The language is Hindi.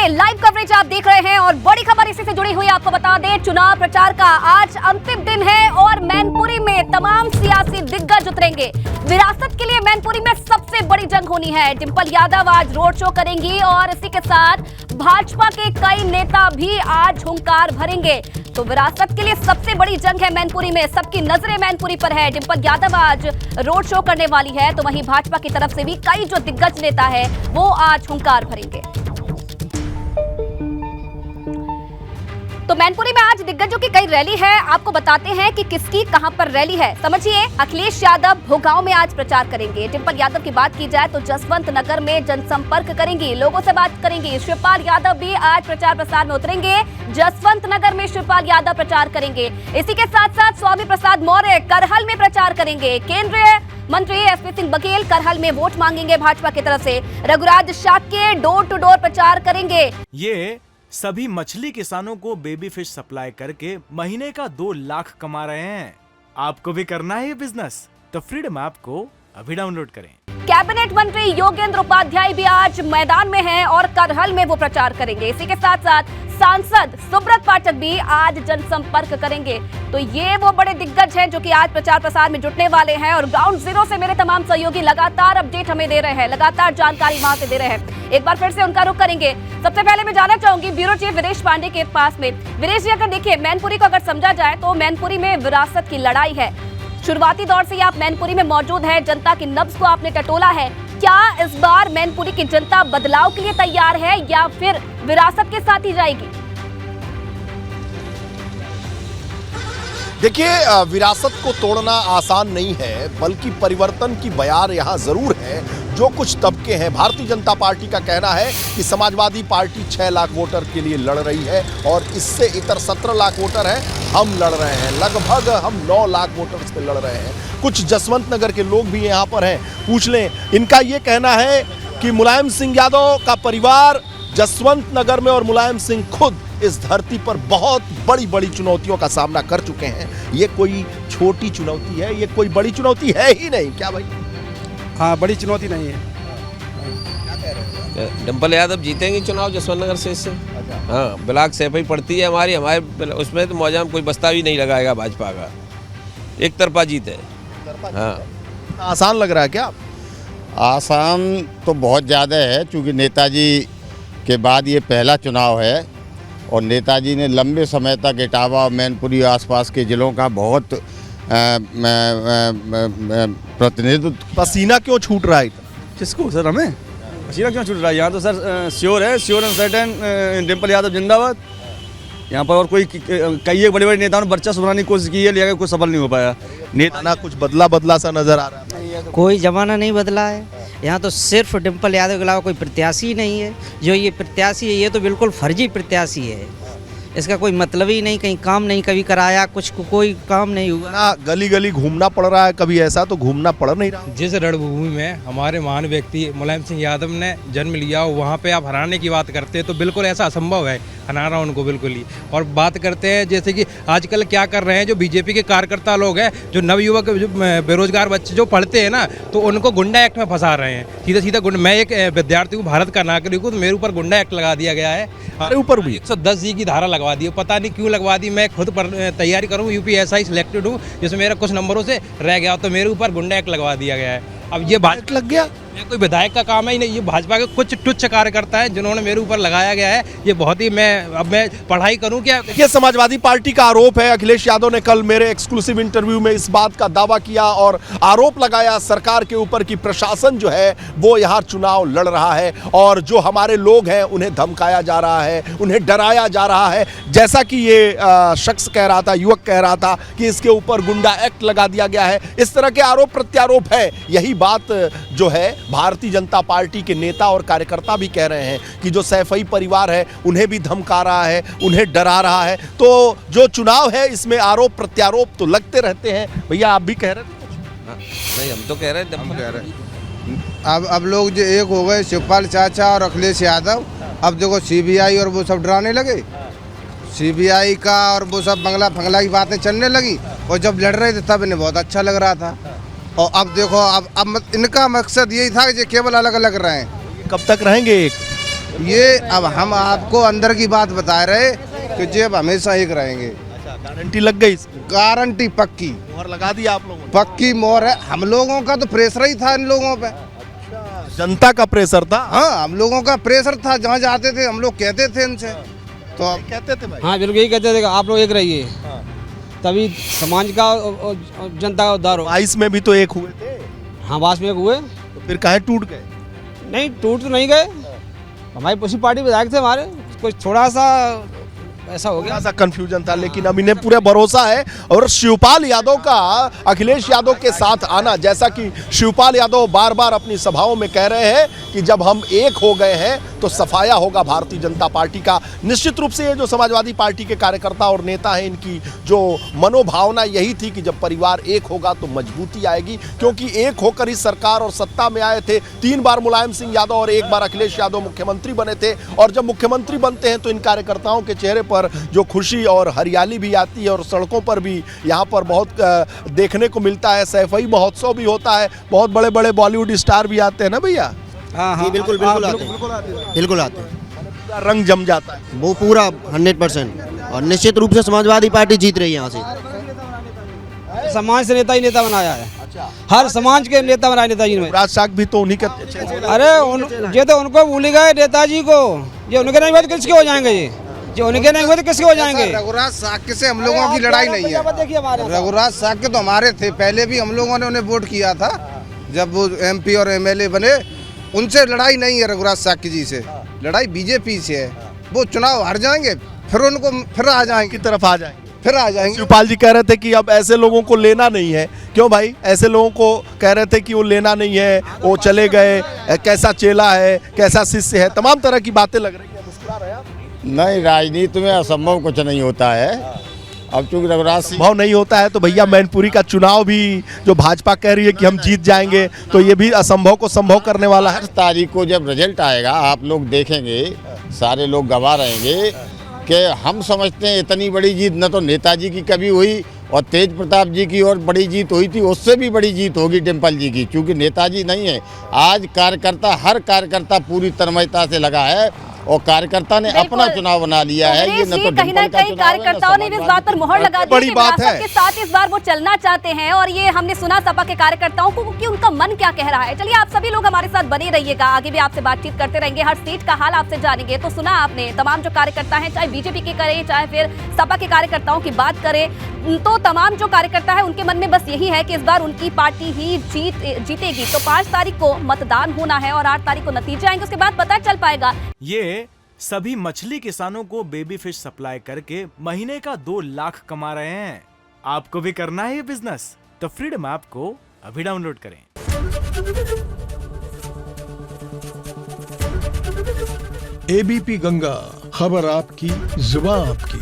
लाइव कवरेज आप देख रहे हैं और बड़ी खबर इसी से जुड़ी हुई आपको बता दें, चुनाव प्रचार का आज अंतिम दिन है और मैनपुरी में तमाम सियासी दिग्गज उतरेंगे। विरासत के लिए मैनपुरी में सबसे बड़ी जंग होनी है। डिंपल यादव आज रोड शो करेंगी और इसी के साथ भाजपा के कई नेता भी आज हुंकार भरेंगे। तो विरासत के लिए सबसे बड़ी जंग है मैनपुरी में, सबकी नजरें मैनपुरी पर है। डिंपल यादव आज रोड शो करने वाली है, तो वहीं भाजपा की तरफ से भी कई जो दिग्गज नेता है वो आज हुंकार भरेंगे। तो मैनपुरी में आज दिग्गजों की कई रैली है, आपको बताते हैं कि किसकी कहां पर रैली है। समझिए, अखिलेश यादव भोगांव में आज प्रचार करेंगे। डिंपल यादव की बात की जाए तो जसवंत नगर में जनसंपर्क करेंगी, लोगों से बात करेंगी। शिवपाल यादव भी आज प्रचार प्रसार में उतरेंगे। जसवंत नगर में शिवपाल यादव प्रचार करेंगे। इसी के साथ साथ स्वामी प्रसाद मौर्य करहल में प्रचार करेंगे। केंद्रीय मंत्री एसपी सिंह बघेल करहल में वोट मांगेंगे भाजपा की तरफ से। Raghuraj Shakya door to door प्रचार करेंगे। ये सभी मछली किसानों को बेबी फिश सप्लाई करके महीने का 2 लाख कमा रहे हैं। आपको भी करना है ये बिजनेस? तो फ्रीडम ऐप को अभी डाउनलोड करें। कैबिनेट मंत्री योगेंद्र उपाध्याय भी आज मैदान में हैं और करहल में वो प्रचार करेंगे। इसी के साथ साथ सांसद सुब्रत पाठक भी आज जनसंपर्क करेंगे। तो ये वो बड़े दिग्गज हैं जो कि आज प्रचार प्रसार में जुटने वाले हैं और ग्राउंड जीरो से मेरे तमाम सहयोगी लगातार अपडेट हमें दे रहे हैं, लगातार जानकारी वहां से दे रहे हैं। एक बार फिर से उनका रुख करेंगे। सबसे पहले मैं जानना चाहूंगी ब्यूरो चीफ वीरेश पांडे के पास में। वीरेश जी, अगर देखिए मैनपुरी को अगर समझा जाए तो मैनपुरी में विरासत की लड़ाई है। शुरुआती दौर से आप मैनपुरी में मौजूद है, जनता की नब्ज को आपने टटोला है। क्या इस बार मैनपुरी की जनता बदलाव के लिए तैयार है या फिर विरासत के साथ ही जाएगी? देखिए, विरासत को तोड़ना आसान नहीं है, बल्कि परिवर्तन की बयार यहाँ जरूर है। जो कुछ तबके हैं, भारतीय जनता पार्टी का कहना है कि समाजवादी पार्टी 6 लाख वोटर के लिए लड़ रही है और इससे इतर 17 लाख वोटर हैं, हम लड़ रहे हैं। लगभग हम 9 लाख वोटर से लड़ रहे हैं। कुछ जसवंत नगर के लोग भी यहाँ पर हैं, पूछ लें। इनका ये कहना है कि मुलायम सिंह यादव का परिवार जसवंत नगर में और मुलायम सिंह खुद इस धरती पर बहुत बड़ी बड़ी चुनौतियों का सामना कर चुके हैं। ये कोई छोटी चुनौती है, ये कोई बड़ी चुनौती है ही नहीं। क्या भाई? हाँ, बड़ी चुनौती नहीं है। क्या कह रहे हैं? डिंपल यादव जीतेंगे चुनाव जसवंत नगर से इससे। हाँ, ब्लॉक सैफई पड़ती है हमारे उसमें तो मौजा में कोई बस्ता भी नहीं लगाएगा भाजपा का। एक तरफा जीत है। हाँ, आसान लग रहा है क्या? आसान तो बहुत ज़्यादा है, क्योंकि नेताजी के बाद ये पहला चुनाव है और नेताजी ने लंबे समय तक इटावा और मैनपुरी आसपास के ज़िलों का बहुत प्रतिनिधित्व। पसीना क्यों छूट रहा है? किसको सर? हमें पसीना क्यों छूट रहा है? यहाँ तो सर श्योर है, sure and certain Dimple Yadav जिंदाबाद। यहाँ पर और कोई कई बड़े बड़े नेताओं ने वर्चस्व बनाने की कोशिश की है, लेकिन कुछ सफल नहीं हो पाया। नेता कुछ बदला सा नजर आ रहा है। कोई जमाना नहीं बदला है। यहाँ तो सिर्फ डिंपल यादव के अलावा कोई प्रत्याशी ही नहीं है। जो ये प्रत्याशी है ये तो बिल्कुल फर्जी प्रत्याशी है। इसका कोई मतलब ही नहीं, कहीं काम नहीं कभी कराया, कुछ कोई काम नहीं हुआ ना। गली गली घूमना पड़ रहा है, कभी ऐसा तो घूमना पड़ नहीं रहा। जिस रणभूमि में हमारे महान व्यक्ति मुलायम सिंह यादव ने जन्म लिया, वहाँ पे आप हराने की बात करते हैं तो बिल्कुल ऐसा असंभव है हराना उनको, बिल्कुल ही। और बात करते हैं जैसे कि आजकल क्या कर रहे हैं जो बीजेपी के कार्यकर्ता लोग हैं, जो नवयुवक जो बेरोजगार बच्चे जो पढ़ते हैं ना, तो उनको गुंडा एक्ट में फंसा रहे हैं। सीधा सीधा मैं एक विद्यार्थी हूँ, भारत का नागरिक हूँ, तो मेरे ऊपर गुंडा एक्ट लगा दिया गया है। मेरे ऊपर भी 110 की धारा लगवा दी, पता नहीं क्यों लगवा दी। मैं खुद पर तैयारी करूँ, यूपीएसआई सिलेक्टेड हूँ, जिसमें मेरा कुछ नंबरों से रह गया, तो मेरे ऊपर गुंडा एक्ट लगवा दिया गया है। अब ये भाजपा लग गया, मैं कोई विधायक का काम है ही नहीं, ये भाजपा के कुछ तुच्छ कार्यकर्ता है जिन्होंने मेरे ऊपर लगाया गया है। ये बहुत ही मैं पढ़ाई करूं क्या? ये समाजवादी पार्टी का आरोप है। अखिलेश यादव ने कल मेरे एक्सक्लूसिव इंटरव्यू में इस बात का दावा किया और आरोप लगाया सरकार के ऊपर कि प्रशासन जो है वो यहाँ चुनाव लड़ रहा है और जो हमारे लोग हैं उन्हें धमकाया जा रहा है, उन्हें डराया जा रहा है। जैसा कि ये शख्स कह रहा था, युवक कह रहा था कि इसके ऊपर गुंडा एक्ट लगा दिया गया है। इस तरह के आरोप प्रत्यारोप है। यही बात जो है भारतीय जनता पार्टी के नेता और कार्यकर्ता भी कह रहे हैं कि जो सैफई परिवार है उन्हें भी धमका रहा है, उन्हें डरा रहा है। तो जो चुनाव है इसमें आरोप प्रत्यारोप तो लगते रहते हैं। भैया, आप भी कह रहे थे? नहीं, हम तो कह रहे हैं, हम कह रहे हैं। अब लोग जो एक हो गए, शिवपाल चाचा और अखिलेश यादव, अब देखो सीबीआई और वो सब डराने लगे। सीबीआई का और वो सब बंगला फंगला की बातें चलने लगी और जब लड़ रहे थे तब इन्हें बहुत अच्छा लग रहा था। और अब देखो, अब इनका मकसद यही था कि केवल अलग अलग रहें। कब तक रहेंगे? ये अब हम आपको अंदर की बात बता रहे कि जेब हमेशा एक रहेंगे। गारंटी लग गई, गारंटी पक्की, मोहर लगा दी आप लोगों ने? पक्की मोहर है। हम लोगों का तो प्रेशर ही था इन लोगों पे, जनता का प्रेशर था। हाँ हम लोगों का प्रेशर था। जहाँ जाते थे हम लोग कहते थे इनसे, तो अब कहते थे भाई। हाँ बिल्कुल यही कहते थे कि आप लोग एक रहिए, तभी समाज का और जनता का उद्धार हो। 22 में भी तो एक हुए थे, हाँ बास में एक हुए, तो फिर काहे टूट गए? नहीं टूट तो नहीं गए। हमारी उसी पार्टी विधायक थे हमारे, कुछ थोड़ा सा ऐसा हो गया, थोड़ा सा कंफ्यूजन था, लेकिन अब इन्हें पूरा भरोसा है। और शिवपाल यादव का अखिलेश यादव के साथ आना, जैसा कि शिवपाल यादव बार बार अपनी सभाओं में कह रहे हैं कि जब हम एक हो गए हैं तो सफाया होगा भारतीय जनता पार्टी का। निश्चित रूप से ये जो समाजवादी पार्टी के कार्यकर्ता और नेता हैं, इनकी जो मनोभावना यही थी कि जब परिवार एक होगा तो मजबूती आएगी, क्योंकि एक होकर ही सरकार और सत्ता में आए थे। 3 बार मुलायम सिंह यादव और 1 बार अखिलेश यादव मुख्यमंत्री बने थे, और जब मुख्यमंत्री बनते हैं तो इन कार्यकर्ताओं के चेहरे पर जो खुशी और हरियाली भी आती है, और सड़कों पर भी यहाँ पर बहुत देखने को मिलता है। सैफई महोत्सव भी होता है, बहुत बड़े बड़े बॉलीवुड स्टार भी आते हैं ना भैया? हाँ हाँ बिल्कुल बिल्कुल आते हैं, पूरा रंग जम जाता है। वो पूरा 100%। और निश्चित रूप से समाजवादी पार्टी जीत रही है यहाँ से। समाज से नेता ही नेता बनाया है, हर समाज के नेता बनाए नेताजी ने। राज साग भी तो उन्हीं के। अरे ये तो उनको भूल गए नेताजी को, ये उनके नहीं हुए तो किसके हो जाएंगे? ये जो उनके नहीं हुए तो किसके हो जाएंगे? रघुराज साक्य से हम लोगों की लड़ाई नहीं है। रघुराज साक्य तो हमारे थे, पहले भी हम लोगों ने उन्हें वोट किया था जब वो MP और MLA बने। उनसे लड़ाई नहीं है रघुराज साक्य जी से, लड़ाई बीजेपी से है। वो चुनाव हार जाएंगे, फिर उनको फिर आ जाएंगे, की तरफ आ जाएंगे, फिर आ जाएंगे। शिवपाल जी कह रहे थे कि अब ऐसे लोगों को लेना नहीं है। क्यों भाई? ऐसे लोगों को कह रहे थे कि वो लेना नहीं है, वो चले गए, कैसा चेला है, कैसा शिष्य है, तमाम तरह की बातें लग रही है। मुस्कुरा रहे हैं आप? नहीं, राजनीति में असंभव कुछ नहीं होता है। अब चूंकि रघुराज सिंह भाव नहीं होता है तो भैया मैनपुरी का चुनाव भी जो भाजपा कह रही है कि हम जीत जाएंगे, तो ये भी असंभव को संभव करने वाला है। 8 तारीख को जब रिजल्ट आएगा आप लोग देखेंगे, सारे लोग गवाह रहेंगे कि हम समझते हैं इतनी बड़ी जीत न तो नेताजी की कभी हुई, और तेज प्रताप जी की और बड़ी जीत हुई थी, उससे भी बड़ी जीत होगी डिम्पल जी की, क्योंकि नेताजी नहीं है। आज कार्यकर्ता, हर कार्यकर्ता पूरी तन्मयता से लगा है, और कार्यकर्ता ने अपना चुनाव बना लिया है। ये न तो कहीं ना कहीं कार्यकर्ताओं ने इस बात पर मोहर लगा दी बड़ी बात है के साथ इस बार वो चलना चाहते हैं, और ये हमने सुना सपा के कार्यकर्ताओं को कि उनका मन क्या कह रहा है। चलिए आप सभी लोग हमारे साथ बने रहिएगा, आगे भी आपसे बातचीत करते रहेंगे, हर सीट का हाल आपसे जानेंगे। तो सुना आपने, तमाम जो कार्यकर्ता हैं, चाहे बीजेपी के करें चाहे फिर सपा के कार्यकर्ताओं की बात करें, तो तमाम जो कार्यकर्ता है उनके मन में बस यही है कि इस बार उनकी पार्टी ही जीतेगी। तो 5 तारीख को मतदान होना है और 8 तारीख को नतीजे आएंगे, उसके बाद पता चल पाएगा। ये सभी मछली किसानों को बेबी फिश सप्लाई करके महीने का 2 लाख कमा रहे हैं। आपको भी करना है ये बिजनेस? तो फ्रीडम ऐप को अभी डाउनलोड करें। ABP गंगा, खबर आपकी, जुबान आपकी।